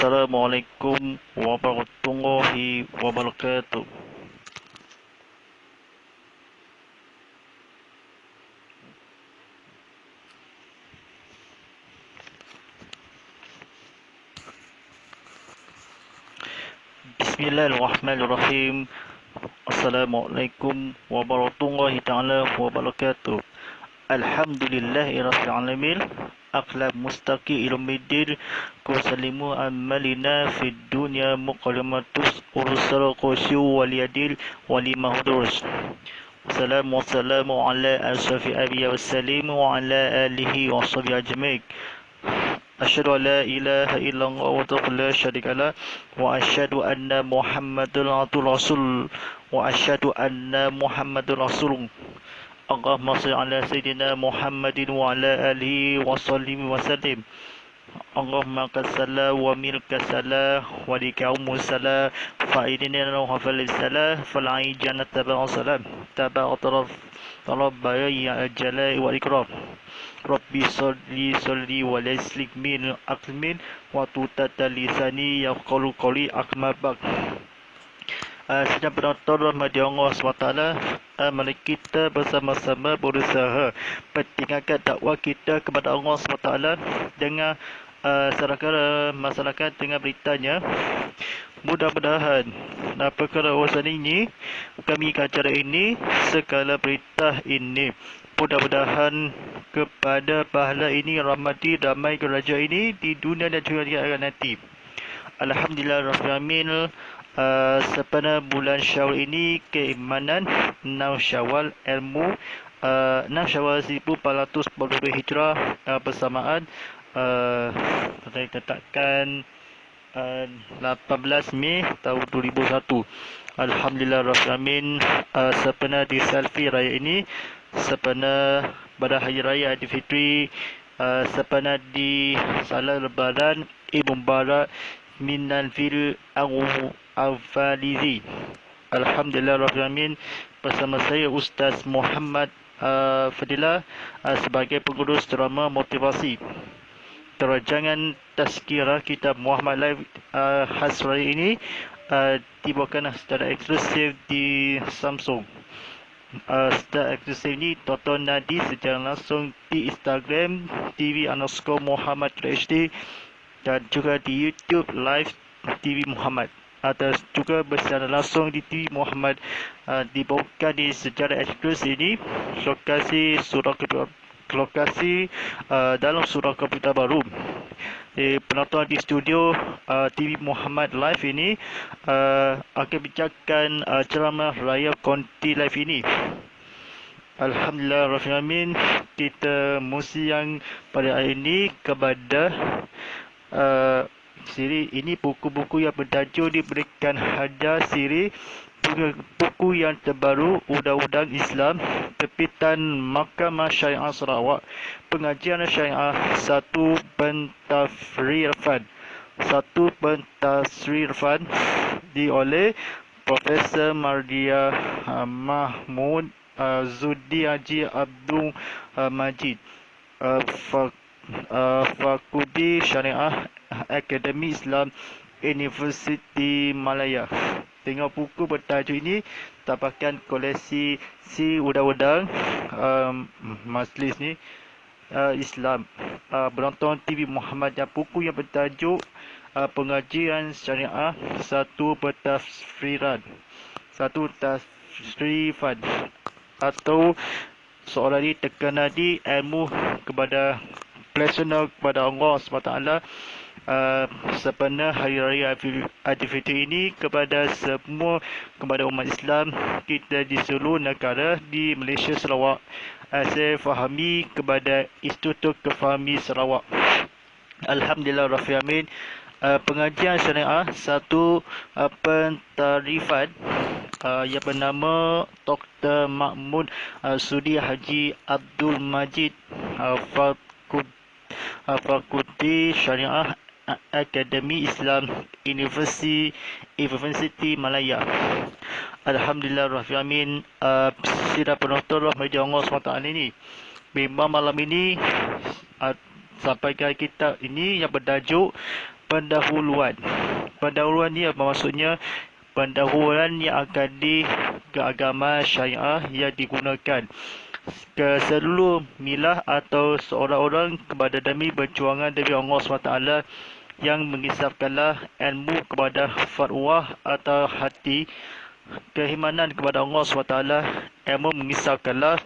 Assalamualaikum warahmatullahi wabarakatuh. Bismillahirrahmanirrahim. Assalamualaikum warahmatullahi taala wabarakatuh. Alhamdulillahirabbil alamin. Aqlam mustaqi ilmuddin kusalimu amalina fid dunya muqallamatus ursal qasyu waliyadil walimahudus. Wassalamu ala asrafi anbiya wassalim wa ala alihi wa sahbihi ajmain. Asyhadu an la ilaha illallah wa la syarika lah wa asyhadu anna Muhammadar rasul wa asyhadu anna Muhammadar rasul. Allahumma shalli ala sayyidina Muhammadin wa ala alihi wa sallim wa sallim. Allahumma qasalla wa milka sala wa likaumu sala fa idina wa hafal sala fal aijana tabar salam tabar tarabba ya jalai wa ikram. Rabbi salli wa laslik min aqmin wa tutata lisani yaqulu qawli akmabak. Sedang penonton rahmat Allah SWT, mari kita bersama-sama berusaha pertingkatkan dakwah kita kepada Allah SWT dengan serahkan masyarakat dengan beritanya. Mudah-mudahan perkara urusan ini, kami acara ini, segala berita ini, mudah-mudahan kepada pahala ini rahmati damai kerajaan ini di dunia dan juga di akhirat nanti. Alhamdulillahirrahmanirrahim. Sepanjang bulan Syawal ini keimanan 6 Syawal ilmu 6 Syawal 1442 Hijrah bersamaan ditetapkan 18 Mei tahun 2001. Alhamdulillahirrahmanirrahim. Sepanjang di selfie raya ini, sepanjang pada hari raya Aidilfitri, sepanjang di salat lebaran Eid Mubarak minal fil Al-Falizi. Alhamdulillahirrahmanirrahim. Bersama saya Ustaz Muhammad Fadilah sebagai pengurus drama motivasi. Terancangan tazkirah kitab Muhammad Live khas raya ini dibawakan secara eksklusif di Samsung. Secara eksklusif ini tonton nanti secara langsung di Instagram TV_Muhammad HD dan juga di YouTube Live TV Muhammad, atau juga secara langsung di TV Muhammad. Dibawakan di secara eksklusif ini lokasi dalam surah komputer baru. Penonton di studio TV Muhammad Live ini akan bincangkan ceramah raya konti live ini. Alhamdulillahirrahmanirrahim. Kita musiang pada hari ini kepada siri ini buku-buku yang bertajuk diberikan hadiah siri buku yang terbaru Undang-Undang Islam terbitan Mahkamah Syariah Sarawak, pengajian Syariah satu pentasrifan oleh Profesor Mardia Mahmud Zudi Haji Abdul Majid, Fakulti Syariah Akademi Islam Universiti Malaya. Tengok buku bertajuk ini, dapatkan koleksi si undang-undang majlis ni Islam. Penonton TV Muhammad, yang buku yang bertajuk pengajian syariah satu tasrifan atau seorang ini tekanan di ilmu kepada personal kepada Allah SWT sepanjang hari raya Aidilfitri ini kepada semua, kepada umat Islam kita di seluruh negara di Malaysia Sarawak. Saya fahami kepada Institut Kefahami Sarawak. Alhamdulillahirrahmanirrahim. Pengajian syariah satu pentarifan yang bernama Dr. Mahmud Sudi Haji Abdul Majid, Fakulti Syariah Akademi Islam Universiti Malaya. Alhamdulillahirrahmanirrahim. Sidang penonton rahmat Allah SWT ini, memang malam ini sampaikan kitab ini yang bertajuk pendahuluan. Pendahuluan ni apa maksudnya? Pendahuluan yang akan ke agama syariah yang digunakan ke seluruh milah atau seorang-orang kepada demi perjuangan demi Allah SWT yang mengisapkanlah ilmu kepada fatwa atau hati keimanan kepada Allah SWT. Ilmu mengisapkanlah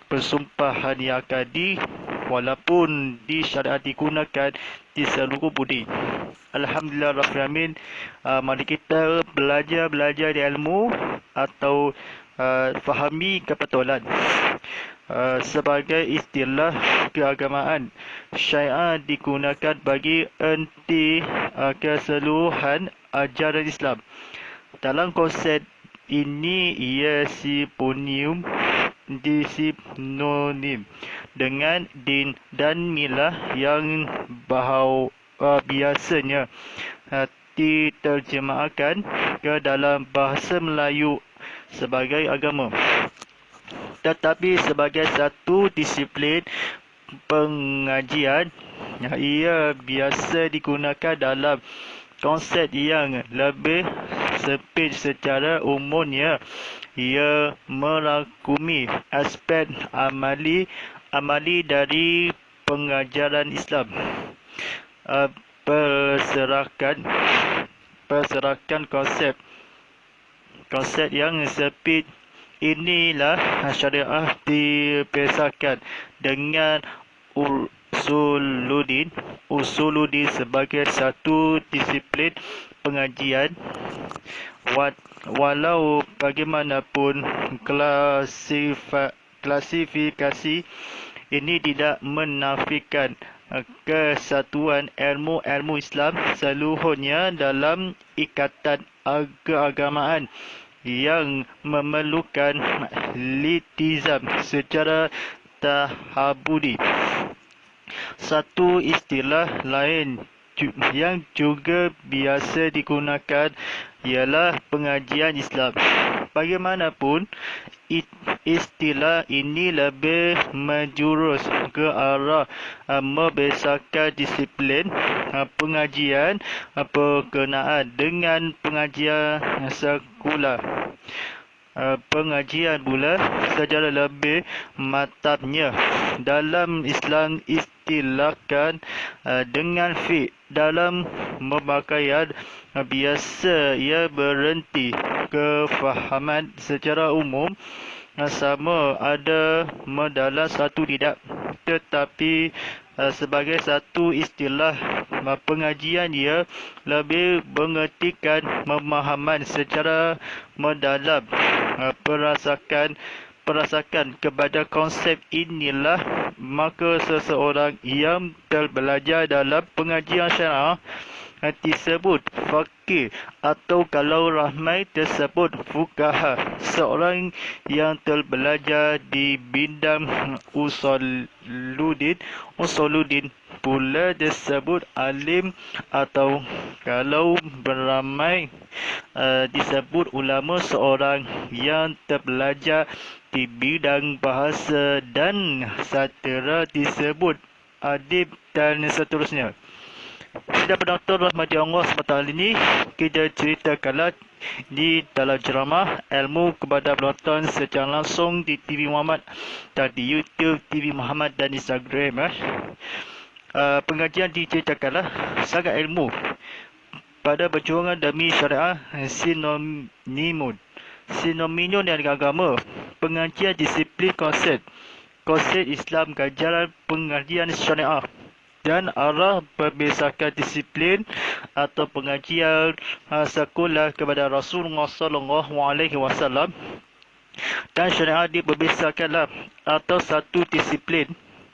persumpahan yang akan walaupun di syariat digunakan di seluruh budi. Alhamdulillah Rabbil Alamin. Mari kita belajar di ilmu atau fahami kebetulan. Sebagai istilah keagamaan, syariat digunakan bagi enti keseluruhan ajaran Islam. Dalam konsep ini ia disinonim dengan din dan milah yang biasanya diterjemahkan ke dalam bahasa Melayu sebagai agama, tetapi sebagai satu disiplin pengajian ia biasa digunakan dalam konsep yang lebih sempit. Secara umumnya ia merangkumi aspek amali dari pengajaran Islam. Perserakan konsep yang sempit inilah syariah dipisahkan dengan usuluddin sebagai satu disiplin pengajian. Walau bagaimanapun klasifikasi ini tidak menafikan kesatuan ilmu Islam seluruhnya dalam ikatan keagamaan yang memerlukan litizam secara tahabudi. Satu istilah lain yang juga biasa digunakan ialah pengajian Islam. Bagaimanapun, istilah ini lebih menjurus ke arah membesarkan disiplin pengajian berkenaan dengan pengajian sekular. Pengajian pula secara lebih mantapnya dalam Islam istilahkan dengan fiqh. Dalam pemakaian biasa ia berhenti kefahaman secara umum sama ada mendalam satu tidak, tetapi sebagai satu istilah pengajian ia lebih mengertikan pemahaman secara mendalam. Perasakan kepada konsep inilah maka seseorang yang terbelajar dalam pengajian syariah disebut faqih, atau kalau ramai tersebut fuqaha. Seorang yang terbelajar di bidang usuluddin pula disebut alim, atau kalau beramai disebut ulama. Seorang yang terbelajar di bidang bahasa dan sastera disebut adib dan seterusnya. Sidang penonton rahmati Allah SWT, ini kita ceritakanlah di dalam ceramah ilmu kepada penonton secara langsung di TV Muhammad dan di YouTube TV Muhammad dan Instagram. Pengajian diceritakanlah sangat ilmu pada perjuangan demi syariah sinonimun yang agama. Pengajian disiplin konsep Islam, kajaran pengajian syariah dan arah berbesarkan disiplin atau pengajian sekular kepada Rasulullah SAW. Dan syariat diberbesarkanlah atau satu disiplin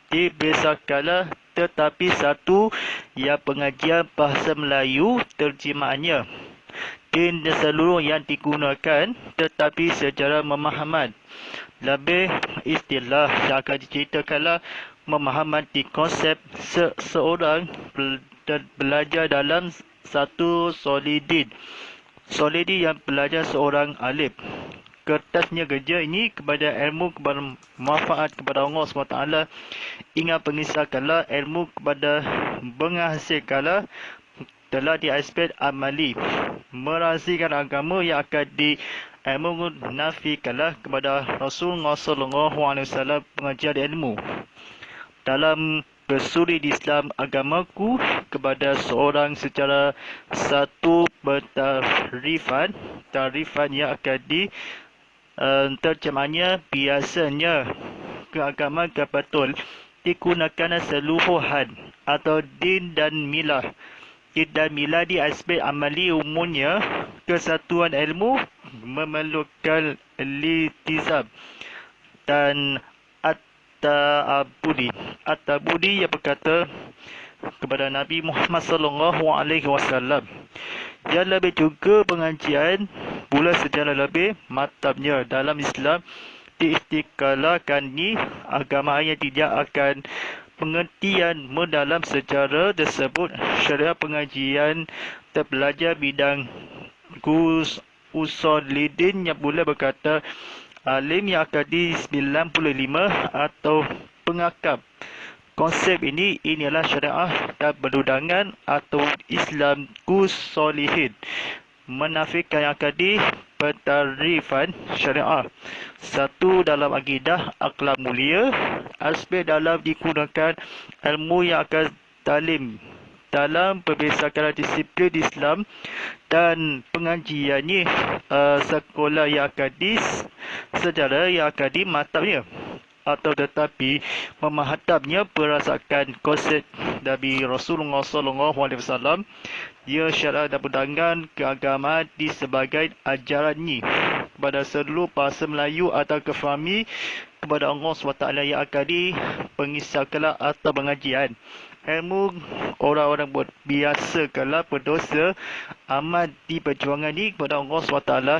dibesarkanlah, tetapi satu yang pengajian bahasa Melayu terjemahannya din seluruh yang digunakan, tetapi secara pemahaman lebih istilah yang akan diceritakanlah pemahaman di konsep seseorang belajar dalam satu solidin yang belajar seorang alim. Kertasnya kerja ini kepada ilmu kepada manfaat kepada Allah SWT. Ingat pengisahkanlah ilmu kepada menghasilkanlah telah di aspek amali, merahsiakan agama yang akan menafikanlah kepada Rasulullah SAW pengajar ilmu. Dalam bersuri di Islam agamaku kepada seorang secara satu tarifan yang akan terjemahnya biasanya keagamaan betul digunakan seluruhan atau din dan milah. Din dan milah di aspek amali umumnya kesatuan ilmu memerlukan litizam dan At-Tabudi yang berkata kepada Nabi Muhammad SAW, yang lebih juga pengajian pula secara lebih matapnya dalam Islam diistiqlalkan ni agama yang tidak akan pengertian mendalam secara tersebut. Syariat pengajian terbelajar bidang usulidin yang pula berkata alim yang akadi 95 atau pengakap. Konsep inilah syariah dan perundangan atau Islam solihin. Menafikan yang akadi pentarifan syariah. Satu, dalam akidah akhlak mulia, aspek dalam digunakan ilmu yang akan talim dalam perbezaan disiplin Islam dan pengajiannya sekolah yang akadis secara yang akadi matapnya atau tetapi memahadapnya berdasarkan konsep Nabi Rasulullah SAW. Dia syariat dan perundangan keagamaan di sebagai ajaran ni kepada seluruh bahasa Melayu atau kefahami kepada Allah SWT yang akadi pengisahkanlah atau pengajian ilmu orang-orang biasa kalau berdosa amat di perjuangan ni kepada Allah SWT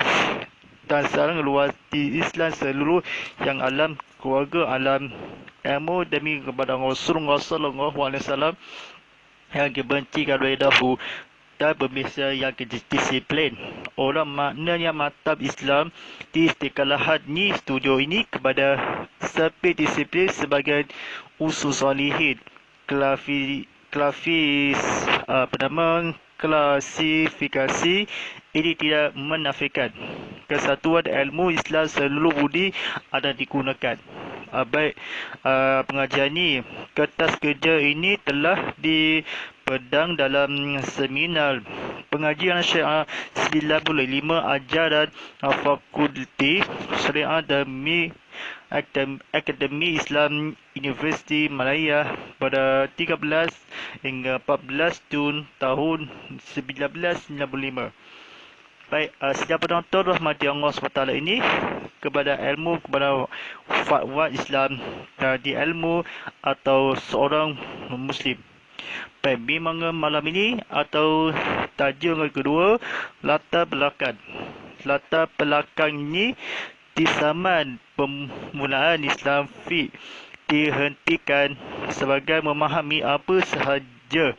dan sarang luas di Islam seluruh yang alam keluarga alam ilmu demi kepada Rasulullah SAW yang dibencikan oleh dahulu dan berbeza yang disiplin. Orang maknanya matab Islam di istiqlahat ni studio ini kepada sepi disiplin sebagai usul salihin. Klasifikasi ini tidak menafikan kesatuan ilmu Islam seluruh budi ada digunakan. Baik, pengajian ini, kertas kerja ini telah dipedang dalam seminar pengajian syariah 95 ajaran fakulti syariah demi Akademi Islam Universiti Malaya pada 13 hingga 14 Jun tahun 1995. Baik, sejak penonton rahmati Allah SWT ini kepada ilmu, kepada fatwa Islam di ilmu atau seorang Muslim. Baik, bimbingan malam ini atau tajuk kedua, latar belakang. Latar belakang ini di zaman permulaan Islam fiqh dihentikan sebagai memahami apa sahaja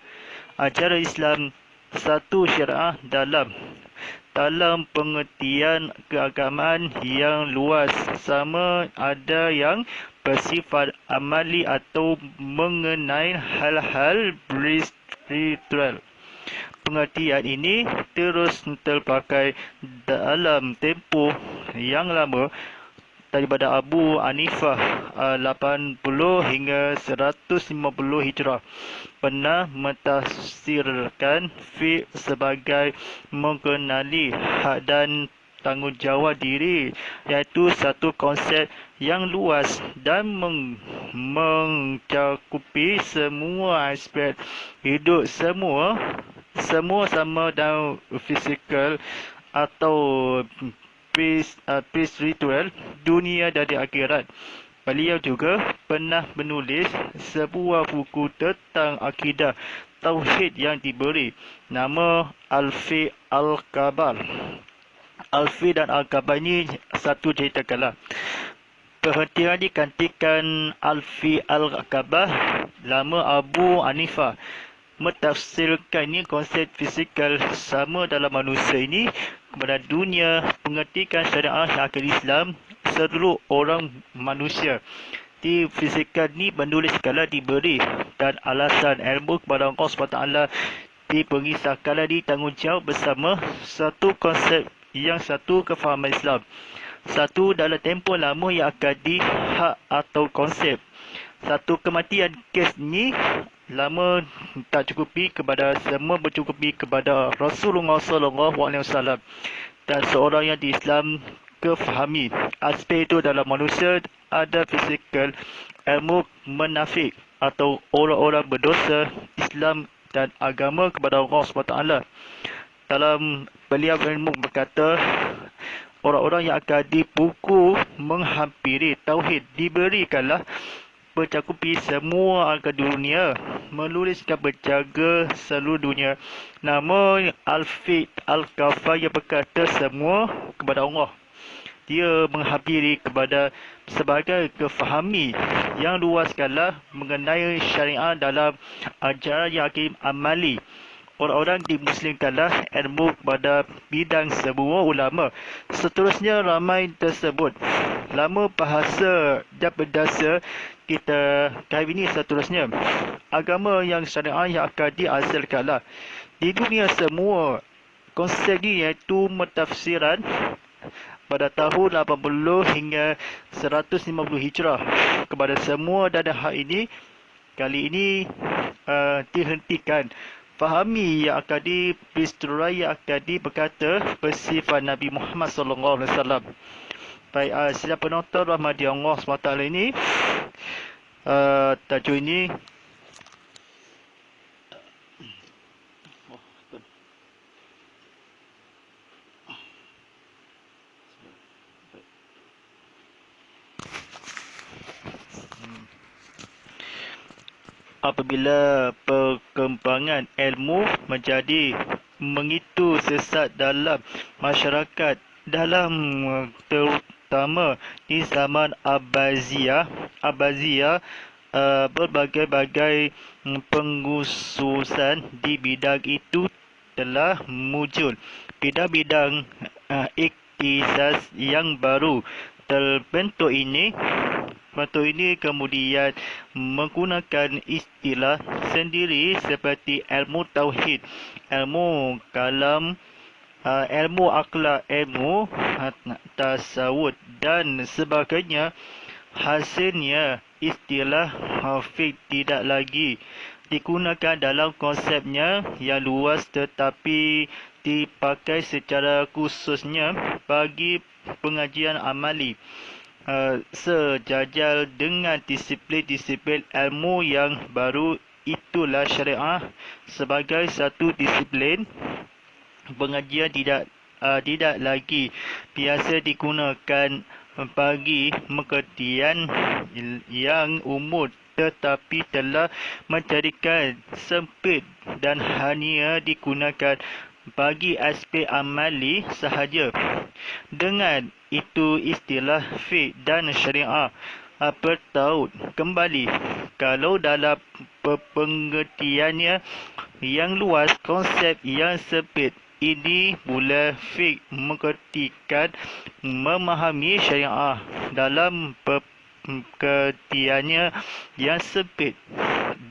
ajaran Islam satu syariah dalam pengertian keagamaan yang luas, sama ada yang bersifat amali atau mengenai hal-hal spiritual. Pengertian ini terus terpakai dalam tempoh yang lama daripada Abu Hanifah 80 hingga 150 Hijrah pernah mentafsirkan fiqh sebagai mengenali hak dan tanggungjawab diri, iaitu satu konsep yang luas dan mencakupi semua aspek hidup semua sama dan fizikal atau spiritual, dunia dan akhirat. Beliau juga pernah menulis sebuah buku tentang akidah tauhid yang diberi nama Al-Fiqh Al-Kabar. Al-Fiqh dan Al-Kabar ini satu cerita kalah. Perhentian digantikan Al-Fiqh Al-Kabar lama Abu Hanifah. Mentafsirkan ini konsep fizikal sama dalam manusia ini kepada dunia, pengertian syariah yang akan Islam seluruh orang manusia. Di fizikal ni penulis kala diberi dan alasan ilmu kepada Allah SWT diberi sekalian ditanggungjawab bersama satu konsep yang satu kefahaman Islam. Satu dalam tempoh lama yang akadi hak atau konsep. Satu kematian kes ni lama tak cukupi kepada semua bercukupi kepada Rasulullah SAW. Dan seorang yang di Islam kefahami aspek itu dalam manusia ada fizikal, ilmu menafik atau orang-orang berdosa Islam dan agama kepada Allah SWT. Dalam beliau ilmu berkata, orang-orang yang akan dipukul menghampiri tauhid diberikanlah mencakupi semua angka dunia, menuliskan berjaga seluruh dunia. Nama Al-Fiqh Al-Kafah yang berkata semua kepada Allah. Dia menghampiri kepada sebagai kefahami yang luaskanlah mengenai syariat dalam ajaran yang hakim amali. Orang-orang dimuslimkanlah ilmu kepada bidang semua ulama. Seterusnya ramai tersebut. Lama bahasa dan berdasar kita kawini seterusnya. Agama yang syariah yang akan dihasilkanlah. Di dunia semua konsep ini iaitu mentafsiran pada tahun 80 hingga 150 Hijrah. Kepada semua dan hal ini, kali ini dihentikan. Fahami yang akan diperistirai yang akan berkata bersifat Nabi Muhammad SAW. Baik, sila penonton rahmati Allah SWT ini, tajuk ini apabila perkembangan ilmu menjadi mengitu sesat dalam masyarakat, dalam terutama di zaman Abbasiyah, berbagai-bagai pengkhususan di bidang itu telah muncul. Bidang-bidang ikhtisas yang baru terbentuk ini kemudian menggunakan istilah sendiri seperti ilmu tauhid, ilmu kalam, ilmu akhlak, ilmu tasawuf dan sebagainya. Hasilnya istilah fiqh tidak lagi digunakan dalam konsepnya yang luas tetapi dipakai secara khususnya bagi pengajian amali. Sejajar dengan disiplin-disiplin ilmu yang baru, itulah syariah sebagai satu disiplin pengajian tidak lagi biasa digunakan bagi pengertian yang umum tetapi telah menjadikan sempit dan hanya digunakan bagi aspek amali sahaja. Dengan itu istilah fiqh dan syariah bertaut kembali. Kalau dalam pengertiannya yang luas, konsep yang sempit ini mula fiqh mengertikan memahami syariah. Dalam pengertiannya yang sempit,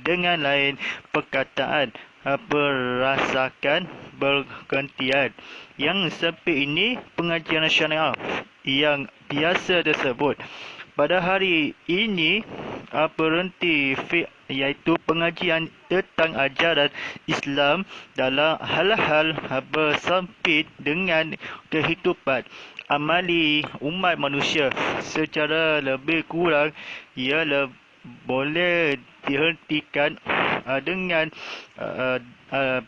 dengan lain perkataan, berasakan bergantian. Yang sempit ini pengajian syariah yang biasa tersebut. Pada hari ini berhenti fiqh iaitu pengajian tentang ajaran Islam dalam hal-hal bersempit dengan kehidupan amali umat manusia. Secara lebih kurang ia boleh dihentikan dengan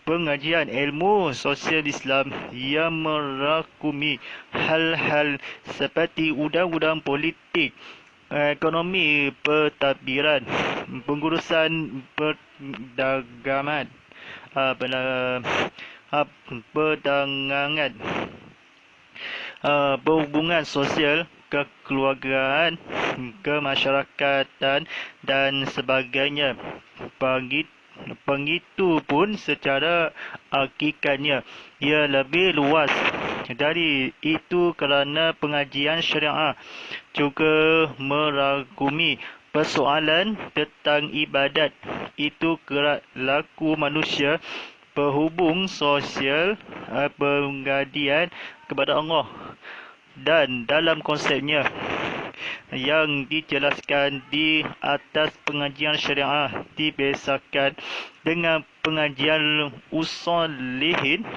pengajian ilmu sosial Islam yang merakumi hal-hal seperti undang-undang politik, ekonomi, pentadbiran, pengurusan perdagangan, perdagangan, perhubungan sosial, kekeluargaan, kemasyarakatan dan sebagainya. Begitu pun secara hakikatnya ia lebih luas dari itu kerana pengajian syariah juga merangkumi persoalan tentang ibadat. Itu gerak laku manusia penghubung sosial, penggadian kepada Allah. Dan dalam konsepnya yang dijelaskan di atas, pengajian syariah dibiasakan dengan pengajian usolidin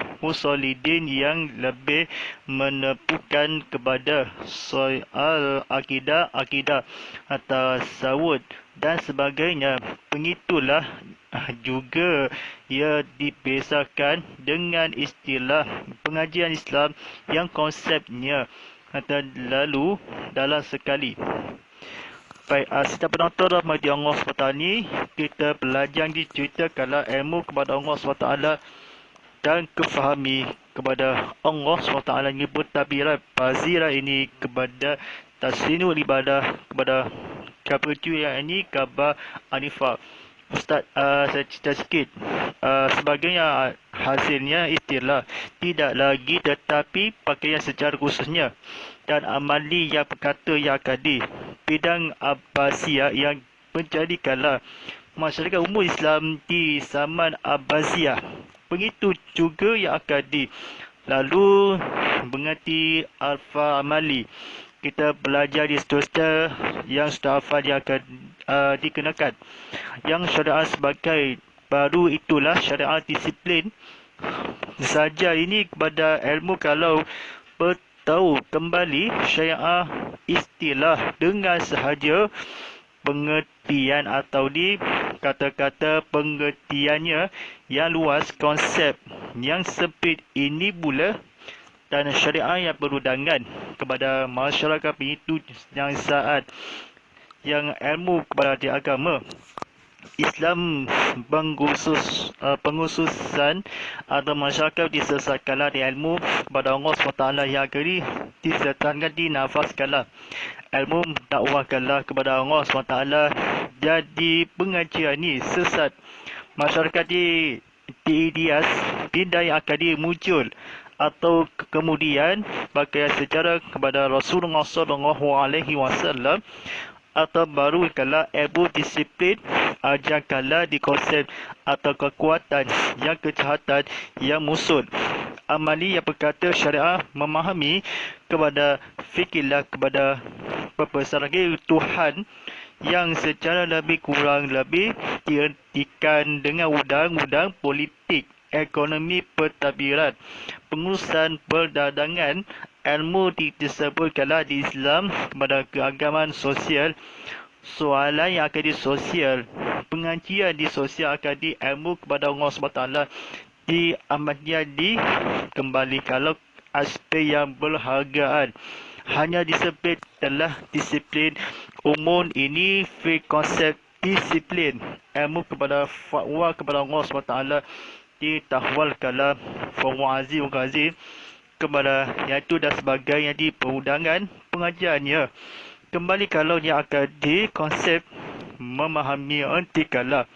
yang lebih menepukan kepada soal akidah atau tasawuf dan sebagainya. Begitulah juga ia dibiasakan dengan istilah pengajian Islam yang konsepnya lalu dalam sekali. Baik, setiap penonton rahmati Allah SWT ni, kita belajar diceritakanlah ilmu kepada Allah SWT dan kefahami kepada Allah SWT ini bertabirat bazira ini kepada tasrinul ibadah kepada kabarju yang ini kabar anifah. Ustaz, saya cerita sikit. Sebagainya hasilnya istilah tidak lagi tetapi pakaian secara khususnya dan amali yang berkata yang akadi bidang Abbasiyah yang menjadikanlah masyarakat umum Islam di zaman Abbasiyah. Begitu juga yang akadi. Lalu mengerti alfa amali. Kita belajar di seterusnya yang sudah hafal yang akan dikenakan. Yang syariah sebagai baru itulah syariah disiplin saja ini kepada ilmu. Kalau bertahu kembali syariah istilah dengan sahaja pengertian atau di kata-kata pengertiannya yang luas, konsep yang sempit ini pula, dan syariah yang berundangan kepada masyarakat itu yang saat yang ilmu kepada di agama Islam pengususan atau masyarakat disesatkanlah di ilmu kepada Allah SWT yang akhiri disertakan dinafaskanlah ilmu dakwahkanlah kepada Allah SWT. Jadi pengajian ini sesat masyarakat di ideas pindah yang akan muncul atau kemudian pakai sejarah kepada Rasulullah SAW atau baru kala ilmu disiplin ajarkanlah di konsep atau kekuatan yang kejahatan yang musuh amali yang berkata syariah memahami kepada fikirlah kepada purpose lagi Tuhan yang secara lebih kurang lebih dihentikan dengan undang-undang politik, ekonomi, pentadbiran, pengurusan perdagangan. Ilmu disebutkanlah di Islam kepada keagamaan sosial. Soalan yang akan di sosial, pengajian di sosial akan di ilmu kepada Allah SWT di amatnya dikembali kalau aspek yang berhargaan hanya disebut telah disiplin umum ini konsep disiplin ilmu kepada fatwa kepada Allah SWT ditahwalkanlah fawazi wakazi kepada iaitu dan sebagainya di perundangan pengajiannya. Kembali kalau yang akan di konsep memahami entikalah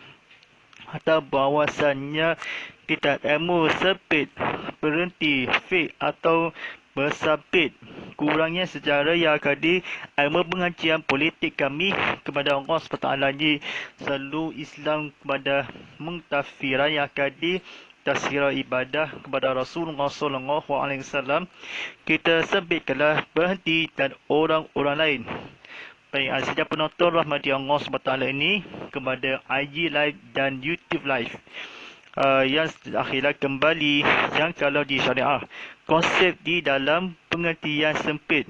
atau bahwasannya kita ilmu sempit berhenti fik atau bersabit kurangnya sejarah yang akan di ilmu pengajian politik kami kepada Allah SWT ni selalu Islam kepada mengtafiran yang akan di tasirah ibadah kepada Rasulullah SAW. Kita sempitkanlah berhenti dan orang-orang lain. Baik, sejak penonton rahmati Allah SWT ini kepada IG Live dan YouTube Live. Yang akhirnya kembali yang kalau di syariah konsep di dalam pengertian sempit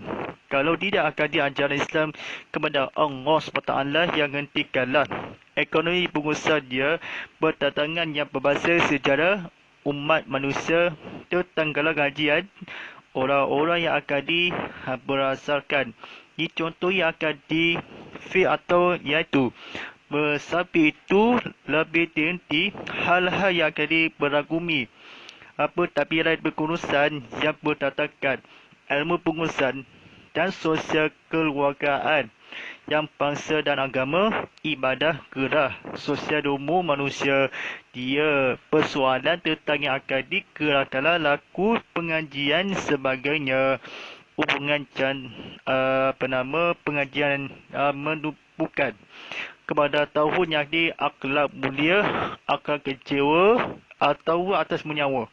kalau tidak akan diajaran Islam kepada Allah SWT yang hentikanlah ekonomi pengusaha dia berdatangan yang berbahasa sejarah umat manusia tetanggalah kajian orang-orang yang akan berasalkan ini contoh yang akan di atau iaitu bersabit itu lebih dihenti hal-hal yang akan beragumi tabiat berkurusan yang berdatakan ilmu pengurusan dan sosial keluargaan yang bangsa dan agama ibadah gerah sosial umum manusia dia persoalan tentang yang akan digerakkanlah laku pengajian sebagainya hubungan pengajian menumpukan kepada tahun yang di akhlak mulia, akhlak kecewa, atau atas menyawa.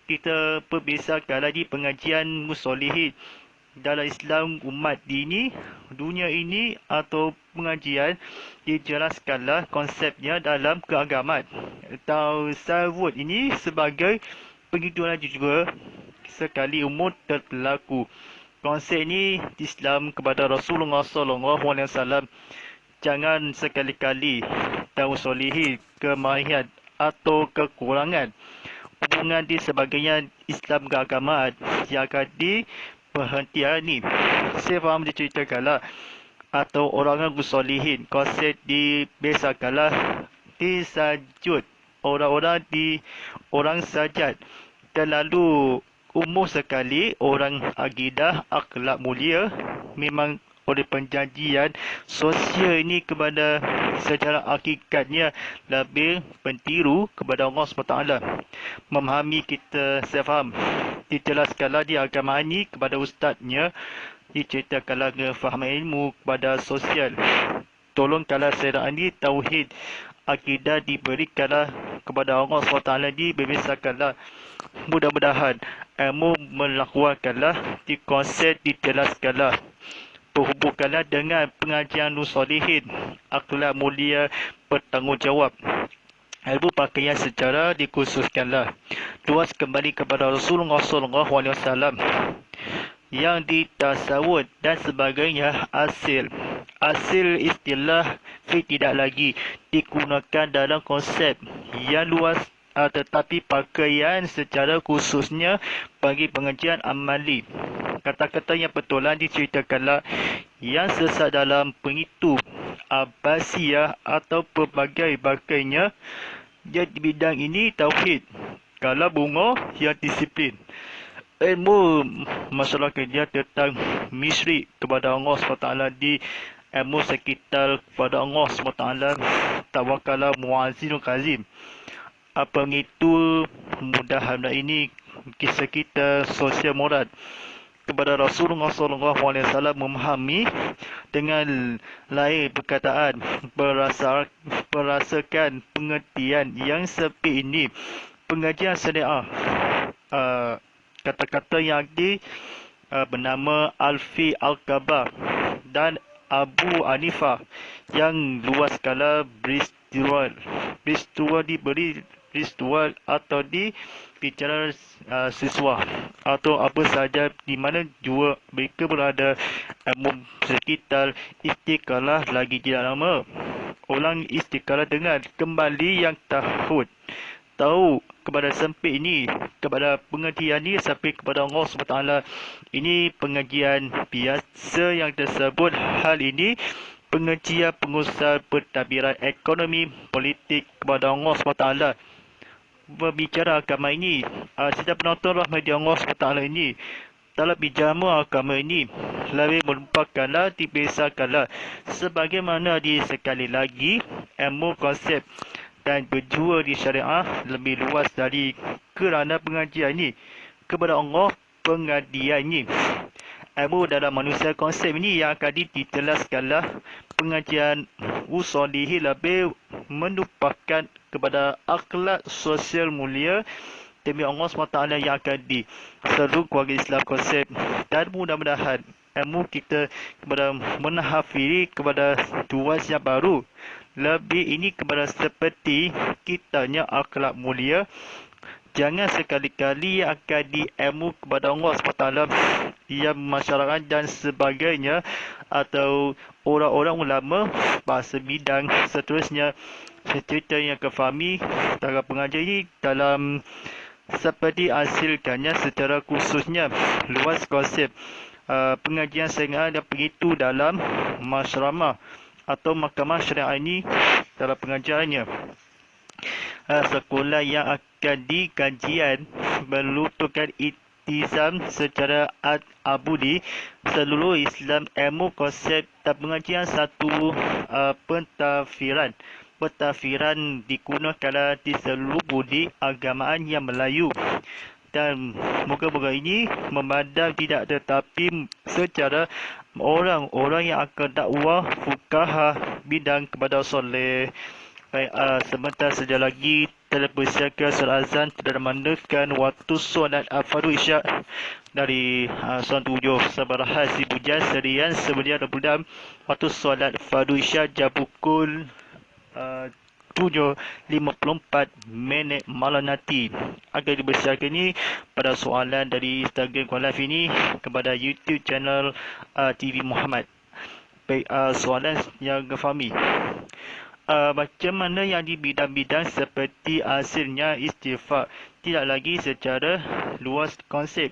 Kita perbiasakanlah di pengajian musolihin dalam Islam umat dini, dunia ini atau pengajian dijelaskanlah konsepnya dalam keagamaan. Tasawuf ini sebagai pengituan juga sekali umur terlaku. Konsep ini Islam kepada Rasulullah SAW. Jangan sekali-kali tahu solihi kemahiran atau kekurangan hubungan di sebagainya Islam keagamaan yang akan diperhentikan. Saya faham diceritakanlah atau orang-orang solihin konsep dibiasakanlah disajud orang sajad terlalu umum sekali orang akidah akhlak mulia memang oleh perjanjian sosial ini kepada secara hakikatnya lebih pentiru kepada Allah SWT. Memahami kita, saya faham, dijelaskanlah di agama ini kepada ustaznya, diceritakanlah kefahaman ilmu kepada sosial. Tolongkanlah saya ini tauhid akidah diberikanlah kepada Allah SWT, dibebasakanlah. Mudah-mudahan ilmu melakukanlah di konsep dijelaskanlah. Berhubungkanlah dengan pengajian nusolihin, akhlak mulia, bertanggungjawab. Ilmu pakaian secara dikhususkanlah. Luas kembali kepada Rasulullah SAW. Yang ditasawuf dan sebagainya asil. Asil istilah tidak lagi digunakan dalam konsep yang luas, tetapi pakaian secara khususnya bagi pengajian amali. Kata-kata yang betulan diceritakanlah yang sesat dalam pengitu Abbasiyah atau pelbagai bakainya. Jadi bidang ini tauhid. Kalau bunga yang disiplin. Ilmu masyarakat dia tentang misri kepada Allah SWT, di ilmu sekitar kepada Allah SWT, tawakalah muazzinul kazim. Apa itu mudah-mudahan ini kisah kita sosial moral kepada Rasulullah SAW memahami dengan lain perkataan berasakan pengertian yang seperti ini. Pengajian syariah, kata-kata yang bernama Alfi Al-Kabar dan Abu Hanifah yang luas skala peristiwa diberi peristiwa atau bicara siswa atau apa sahaja di mana jua mereka berada sekitar istiqalah lagi tidak lama. Orang istiqalah dengan kembali yang tahu kepada sempit ini, kepada pengertian ini sampai kepada Allah SWT. Ini pengajian biasa yang tersebut. Hal ini pengajian pengusaha pentadbiran ekonomi politik kepada Allah SWT. Berbicara agama ini, setiap penonton rahmat Allah SWT ini dalam bicara agama ini lebih merupakanlah dibiasakanlah sebagaimana sekali lagi ilmu konsep dan berjua di syariah lebih luas dari kerana pengajian ini kepada Allah pengadian ini. Ilmu dalam manusia konsep ini yang akan dijelaskanlah pengajian usolihi lebih menumpahkan kepada akhlak sosial mulia demi Allah SWT yang akan di seluruh keluarga Islam konsep. Dan mudah-mudahan ilmu kita kepada menahafiri kepada tuas yang baru lebih ini kepada seperti kitanya akhlak mulia. Jangan sekali-kali akan diilmu kepada Allah SWT yang masyarakat dan sebagainya atau orang-orang ulama bahasa bidang seterusnya cerita yang kefahami dalam pengajian ini dalam seperti hasilkannya secara khususnya luas konsep pengajian syariah dan begitu dalam masyarakat atau mahkamah syariah ini dalam pengajiannya. Sekolah yang akan dikajian berlutukan iltizam secara abudi seluruh Islam ilmu konsep dan pengajian satu pentafsiran digunakan di seluruh budi agamaan yang Melayu. Dan moga-moga ini memandang tidak tetapi secara orang-orang yang akan dakwah fuqaha bidang kepada soleh. Baik, sebentar saja lagi telah bersiaga surat azan dan memandakan waktu solat fardu isyak dari 97 Sabaraha si puja serian sebelia 26 waktu solat fardu isyak jam pukul 7.54 malam nanti. Agar dibersiarkan ini pada soalan dari Instagram Kuala Live ini kepada YouTube channel TV Muhammad. Baik, soalan yang kami. Macam mana yang di bidang-bidang seperti hasilnya istighfar tidak lagi secara luas konsep.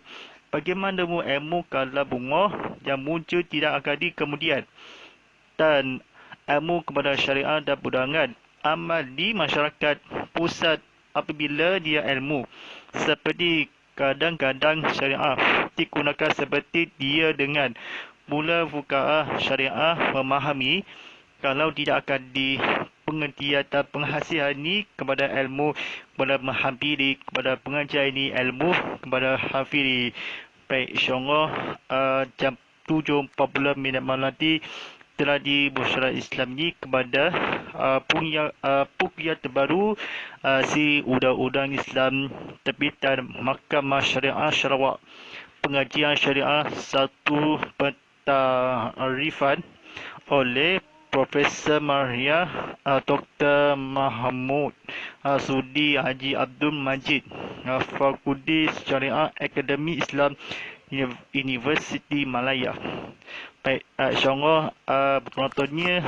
Bagaimana ilmu kalau bunga yang muncul tidak akan kemudian, dan ilmu kepada syariat dan budangan amal di masyarakat pusat apabila dia ilmu seperti kadang-kadang syariah digunakan seperti dia dengan mula fuqaha syariah memahami kalau tidak akan di pengertian dan penghasilan ini kepada ilmu kepada menghampiri kepada pengajar ini ilmu kepada hafiri. Baik, insyaAllah jam 7.40 malam nanti telah dibusyara Islam ni kepada punya terbaru si Undang-Undang Islam terbitan Mahkamah Syariah Sarawak, pengajian syariah satu pentarifan oleh Profesor Maria Dr. Mahmud Sudi Haji Abdul Majid, Fakulti Syariah Akademi Islam Universiti Malaya. Baik, insyaAllah penontonnya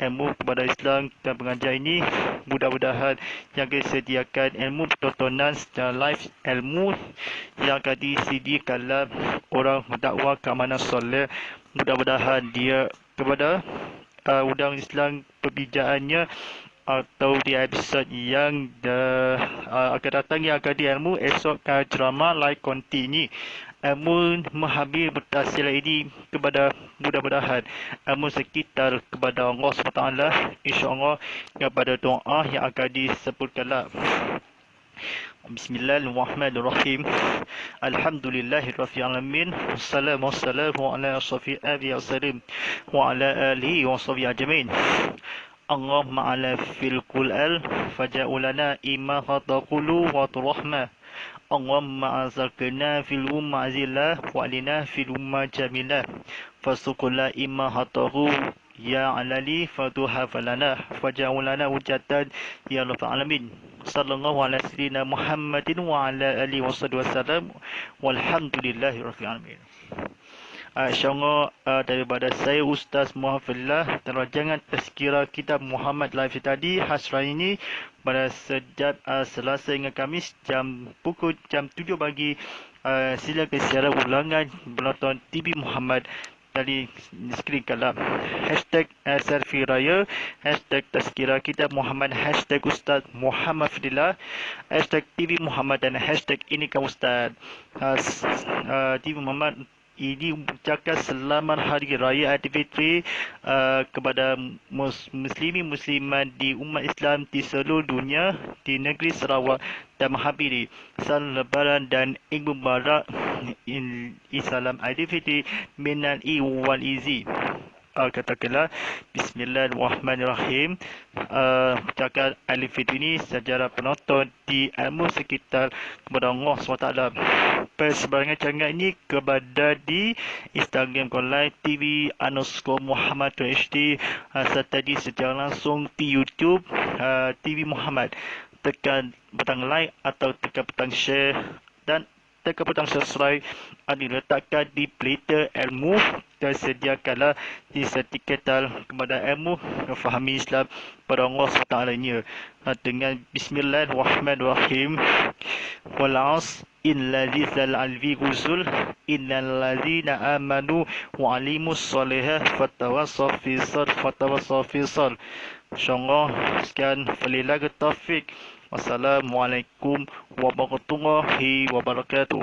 ilmu kepada Islam dan pengajar ini mudah-mudahan yang disediakan ilmu pertontonan secara live, ilmu yang akan disediakan orang mendakwah keamanan soleh, mudah-mudahan dia kepada undang Islam perbicaranya atau di episod yang akan datang yang akan ilmu esok drama live konti ini ilmu menghabis berhasil ini kepada mudah-mudahan ilmu sekitar kepada Allah SWT, insyaAllah kepada doa yang akan disebutkanlah. Bismillahirrahmanirrahim. Alhamdulillahirabbil alamin. Wassalamu ala asyrafil anbiya'i wassalam wa ala alihi wa sahbihi ajmain. Allahumma ala fil qul'al faja'ulana imahatakullu wa turahmah. Allahumma azalkana fil umma azillah wa alina fil umma jamilah. Fasukulla imahatahu ya alali fatuha falana faja'ulana wujatan ya rabbal alamin. Sallallahu ala sayyidina Muhammadin wa ala alihi wasallam walhamdulillahi rabbil alamin. InsyaAllah daripada saya Ustaz Muhafizullah, terajangan tazkirah kitab Muhammad Live tadi hasrah ini pada sejak Selasa hingga Khamis pukul 7 pagi. Silakan secara ulangan penonton TV Muhammad dari skrin kalam hashtag selfie raya, hashtag tazkirah kitab Muhammad, hashtag Ustaz Muhammad Fidillah, hashtag TV Muhammad dan hashtag ini kamu Ustaz. TV Muhammad ini mengucapkan selamat Hari Raya Aidilfitri kepada muslimin-muslimat di umat Islam di seluruh dunia, di negeri Sarawak dan menghabiri salam lebaran dan Eid Mubarak Salam Aidilfitri minal wal izi. Katakanlah Bismillahirrahmanirrahim. Cakap Aidilfitri ini sejarah penonton di ilmu sekitar kepada Allah SWT. Persebarangan canggah ini kepada di Instagram Kuala TV _Muhammad HD serta di secara langsung di YouTube TV Muhammad. Tekan butang like atau tekan butang share dan tekan butang subscribe diletakkan di pelita ilmu dan sediakanlah di sertikatal kepada ilmu fahami Islam pada Allah SWT dengan Bismillahirrahmanirrahim. Wal 'asr innal alfi rusul innal ladzina amanu wa 'alimus shalihat fatawassaw fi sabr fatawassaw fi sabr. InsyaAllah sekian, walillahi taufik. Wassalamualaikum warahmatullahi wabarakatuh.